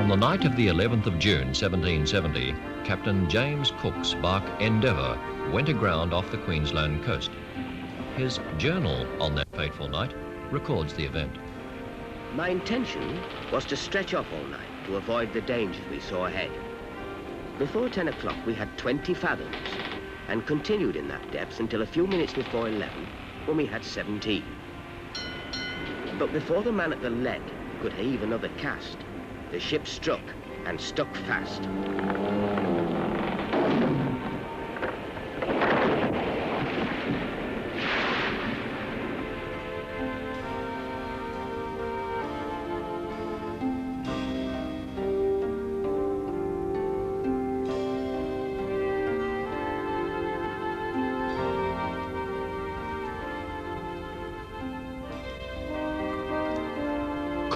On the night of the 11th of June 1770, Captain James Cook's bark Endeavour went aground off the Queensland coast. His journal on that fateful night records the event. My intention was to stretch off all night to avoid the dangers we saw ahead. Before 10 o'clock we had 20 fathoms and continued in that depth until a few minutes before 11 when we had 17. But before the man at the lead could heave another cast, the ship struck and stuck fast.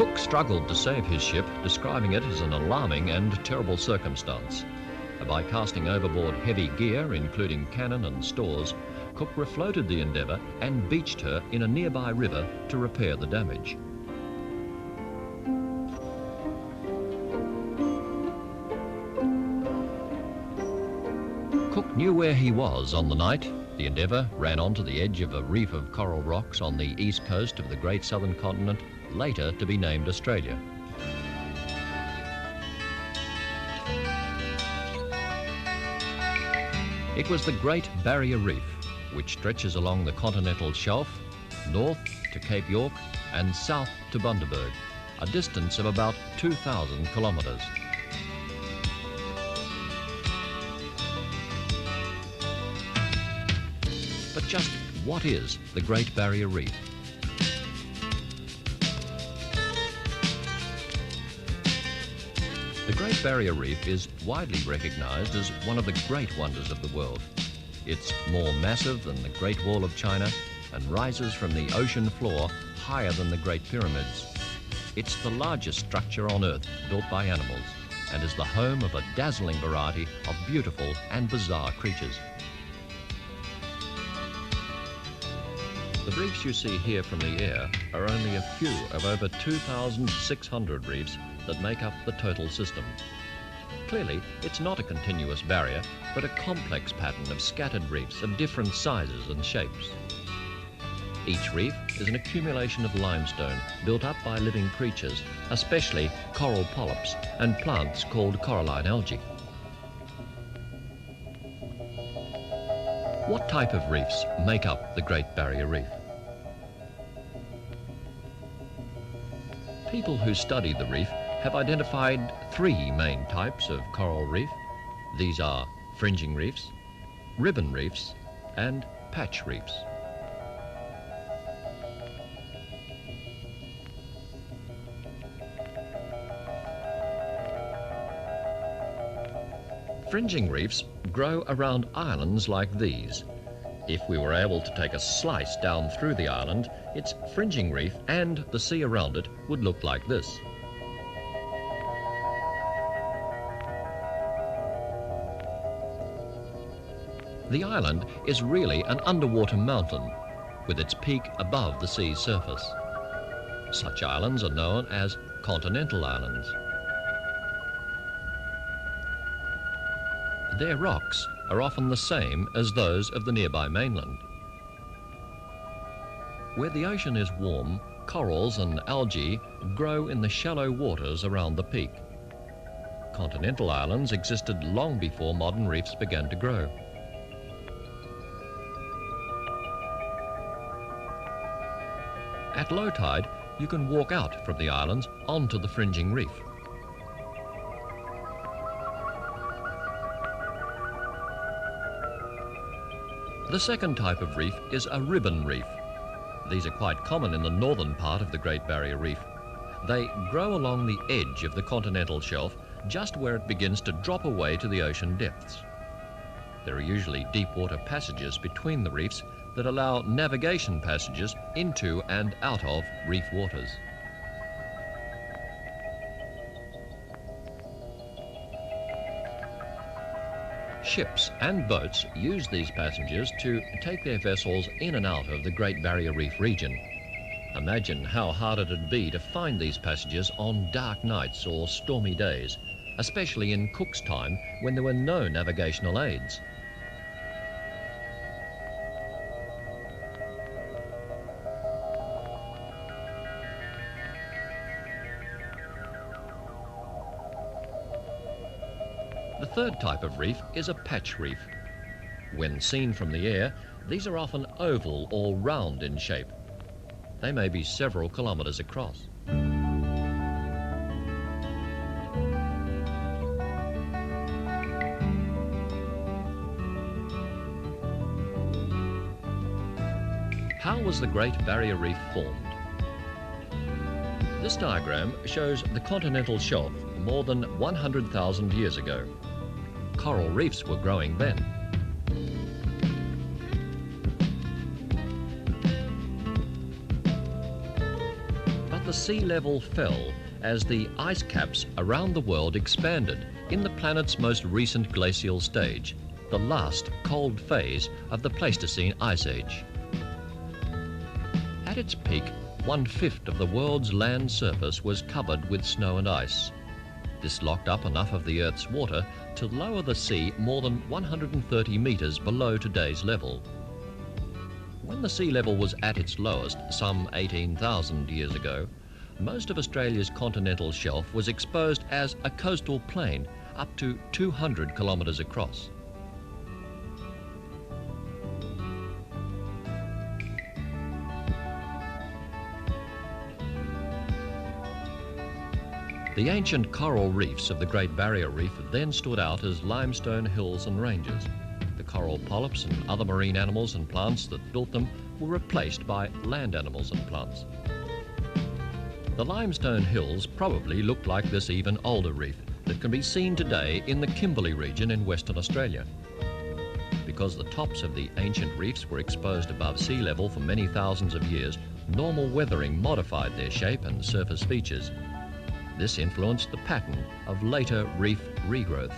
Cook struggled to save his ship, describing it as an alarming and terrible circumstance. By casting overboard heavy gear, including cannon and stores, Cook refloated the Endeavour and beached her in a nearby river to repair the damage. Cook knew where he was on the night. The Endeavour ran onto the edge of a reef of coral rocks on the east coast of the great southern continent, later to be named Australia. It was the Great Barrier Reef, which stretches along the continental shelf, north to Cape York and south to Bundaberg, a distance of about 2,000 kilometres. But just what is the Great Barrier Reef? The Great Barrier Reef is widely recognised as one of the great wonders of the world. It's more massive than the Great Wall of China and rises from the ocean floor higher than the Great Pyramids. It's the largest structure on Earth built by animals and is the home of a dazzling variety of beautiful and bizarre creatures. The reefs you see here from the air are only a few of over 2,600 reefs that make up the total system. Clearly, it's not a continuous barrier, but a complex pattern of scattered reefs of different sizes and shapes. Each reef is an accumulation of limestone built up by living creatures, especially coral polyps and plants called coralline algae. What type of reefs make up the Great Barrier Reef? People who study the reef have identified three main types of coral reef. These are fringing reefs, ribbon reefs, and patch reefs. Fringing reefs grow around islands like these. If we were able to take a slice down through the island, its fringing reef and the sea around it would look like this. The island is really an underwater mountain, with its peak above the sea's surface. Such islands are known as continental islands. Their rocks are often the same as those of the nearby mainland. Where the ocean is warm, corals and algae grow in the shallow waters around the peak. Continental islands existed long before modern reefs began to grow. At low tide, you can walk out from the islands onto the fringing reef. The second type of reef is a ribbon reef. These are quite common in the northern part of the Great Barrier Reef. They grow along the edge of the continental shelf, just where it begins to drop away to the ocean depths. There are usually deep water passages between the reefs that allow navigation passages into and out of reef waters. Ships and boats use these passages to take their vessels in and out of the Great Barrier Reef region. Imagine how hard it'd be to find these passages on dark nights or stormy days, especially in Cook's time when there were no navigational aids. The third type of reef is a patch reef. When seen from the air, these are often oval or round in shape. They may be several kilometres across. How was the Great Barrier Reef formed? This diagram shows the continental shelf more than 100,000 years ago. Coral reefs were growing then. But the sea level fell as the ice caps around the world expanded in the planet's most recent glacial stage, the last cold phase of the Pleistocene Ice Age. At its peak, 1/5 of the world's land surface was covered with snow and ice. This locked up enough of the Earth's water to lower the sea more than 130 metres below today's level. When the sea level was at its lowest, some 18,000 years ago, most of Australia's continental shelf was exposed as a coastal plain up to 200 kilometres across. The ancient coral reefs of the Great Barrier Reef then stood out as limestone hills and ranges. The coral polyps and other marine animals and plants that built them were replaced by land animals and plants. The limestone hills probably looked like this even older reef that can be seen today in the Kimberley region in Western Australia. Because the tops of the ancient reefs were exposed above sea level for many thousands of years, normal weathering modified their shape and surface features. This influenced the pattern of later reef regrowth.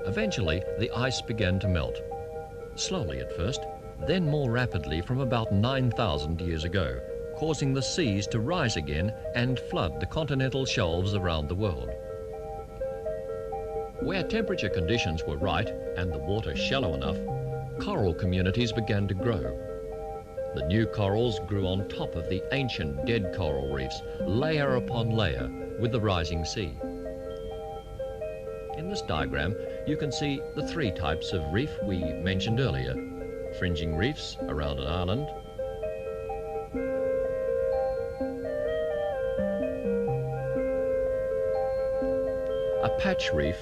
Eventually, the ice began to melt. Slowly at first, then more rapidly from about 9,000 years ago, causing the seas to rise again and flood the continental shelves around the world. Where temperature conditions were right and the water shallow enough, coral communities began to grow. The new corals grew on top of the ancient dead coral reefs, layer upon layer, with the rising sea. In this diagram, you can see the three types of reef we mentioned earlier: fringing reefs around an island, a patch reef,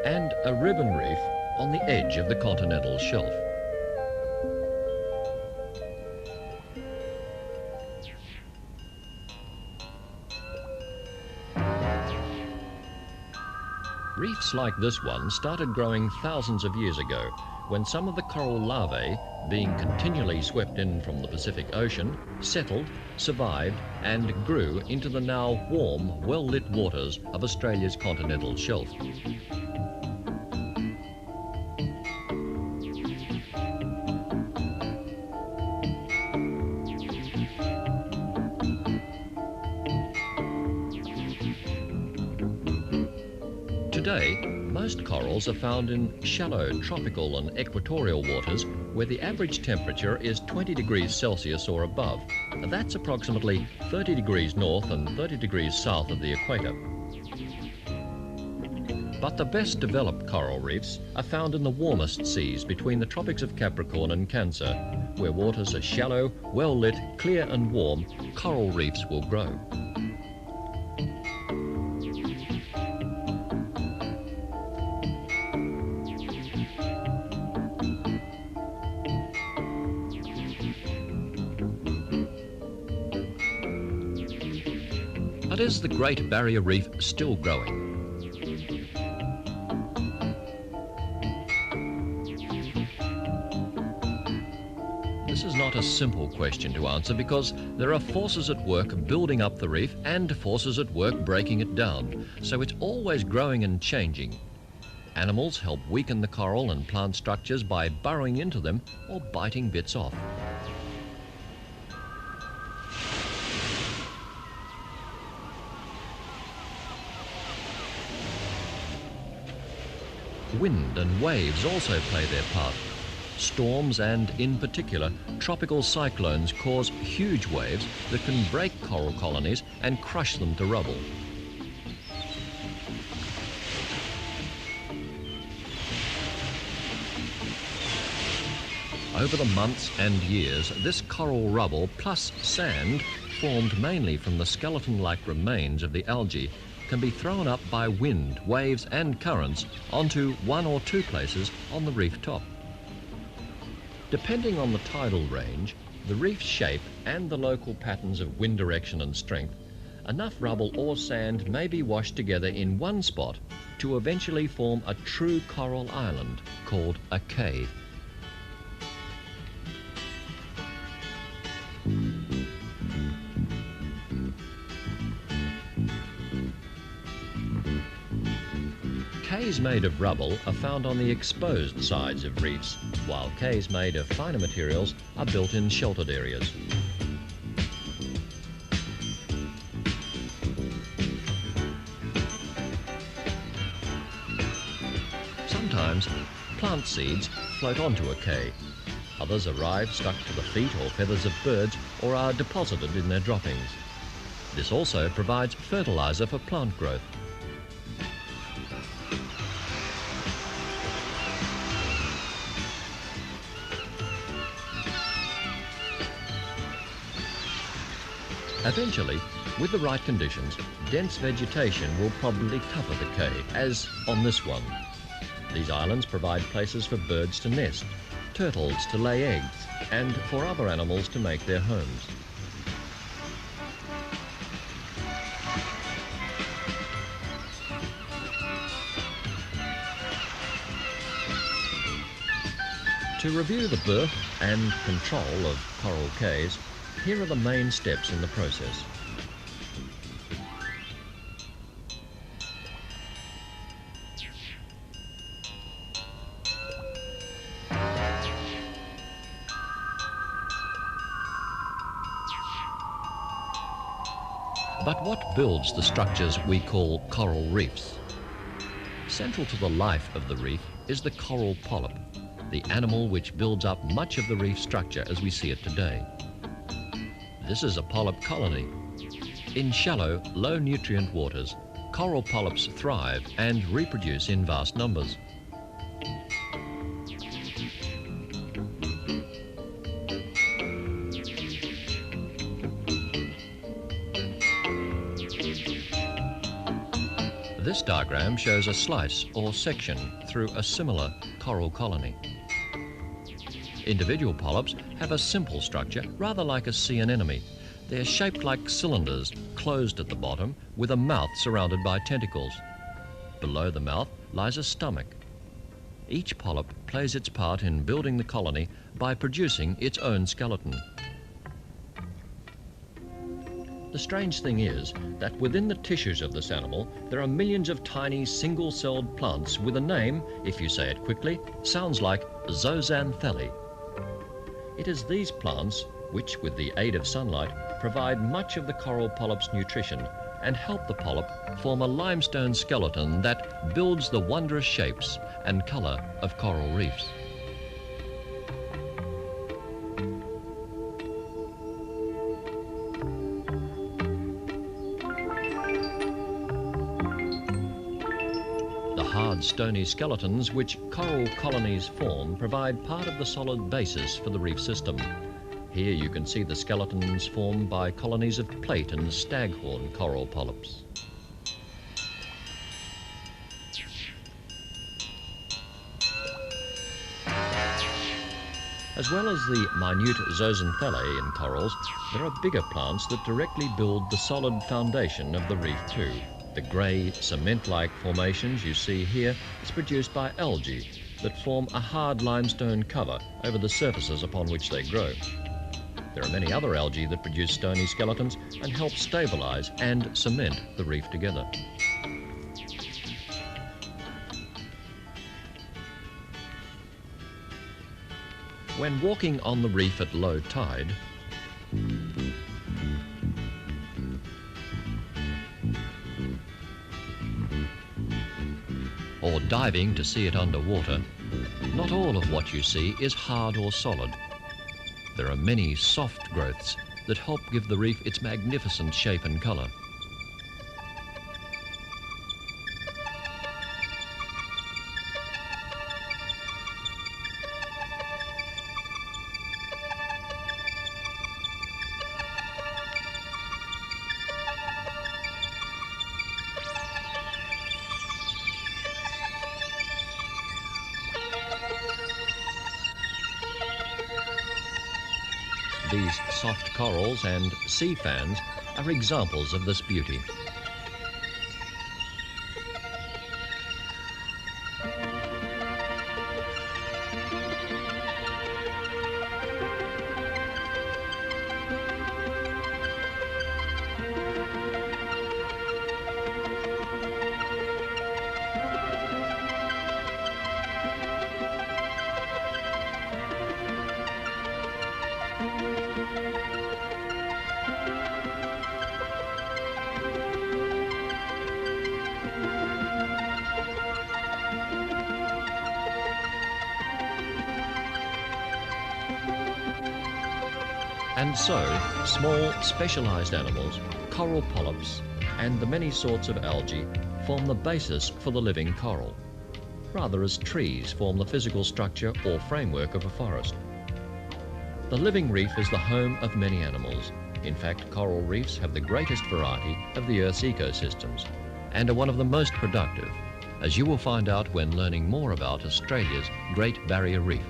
and a ribbon reef on the edge of the continental shelf. Reefs like this one started growing thousands of years ago, when some of the coral larvae, being continually swept in from the Pacific Ocean, settled, survived, and grew into the now warm, well-lit waters of Australia's continental shelf. Today, most corals are found in shallow tropical and equatorial waters where the average temperature is 20 degrees Celsius or above. That's approximately 30 degrees north and 30 degrees south of the equator. But the best developed coral reefs are found in the warmest seas between the tropics of Capricorn and Cancer, where waters are shallow, well lit, clear and warm. Coral reefs will grow. But is the Great Barrier Reef still growing? This is not a simple question to answer because there are forces at work building up the reef and forces at work breaking it down, so it's always growing and changing. Animals help weaken the coral and plant structures by burrowing into them or biting bits off. Wind and waves also play their part. Storms and, in particular, tropical cyclones cause huge waves that can break coral colonies and crush them to rubble. Over the months and years, this coral rubble plus sand, formed mainly from the skeleton-like remains of the algae, can be thrown up by wind, waves and currents onto one or two places on the reef top. Depending on the tidal range, the reef's shape and the local patterns of wind direction and strength, enough rubble or sand may be washed together in one spot to eventually form a true coral island called a cay. Cays made of rubble are found on the exposed sides of reefs, while cays made of finer materials are built in sheltered areas. Sometimes plant seeds float onto a cay. Others arrive stuck to the feet or feathers of birds or are deposited in their droppings. This also provides fertilizer for plant growth. Eventually, with the right conditions, dense vegetation will probably cover the cay, as on this one. These islands provide places for birds to nest, turtles to lay eggs, and for other animals to make their homes. To review the birth and control of coral cays, here are the main steps in the process. But what builds the structures we call coral reefs? Central to the life of the reef is the coral polyp, the animal which builds up much of the reef structure as we see it today. This is a polyp colony. In shallow, low-nutrient waters, coral polyps thrive and reproduce in vast numbers. This diagram shows a slice or section through a similar coral colony. Individual polyps have a simple structure, rather like a sea anemone. They're shaped like cylinders, closed at the bottom, with a mouth surrounded by tentacles. Below the mouth lies a stomach. Each polyp plays its part in building the colony by producing its own skeleton. The strange thing is that within the tissues of this animal, there are millions of tiny single-celled plants with a name, if you say it quickly, sounds like zooxanthellae. It is these plants which, with the aid of sunlight, provide much of the coral polyp's nutrition and help the polyp form a limestone skeleton that builds the wondrous shapes and colour of coral reefs. The hard, stony skeletons which coral colonies form provide part of the solid basis for the reef system. Here you can see the skeletons formed by colonies of plate and staghorn coral polyps. As well as the minute zooxanthellae in corals, there are bigger plants that directly build the solid foundation of the reef too. The grey, cement-like formations you see here is produced by algae, that form a hard limestone cover over the surfaces upon which they grow. There are many other algae that produce stony skeletons and help stabilize and cement the reef together. When walking on the reef at low tide, or diving to see it underwater, not all of what you see is hard or solid. There are many soft growths that help give the reef its magnificent shape and color. These soft corals and sea fans are examples of this beauty. And so, small specialized animals, coral polyps, and the many sorts of algae form the basis for the living coral, rather as trees form the physical structure or framework of a forest. The living reef is the home of many animals. In fact, coral reefs have the greatest variety of the Earth's ecosystems and are one of the most productive, as you will find out when learning more about Australia's Great Barrier Reef.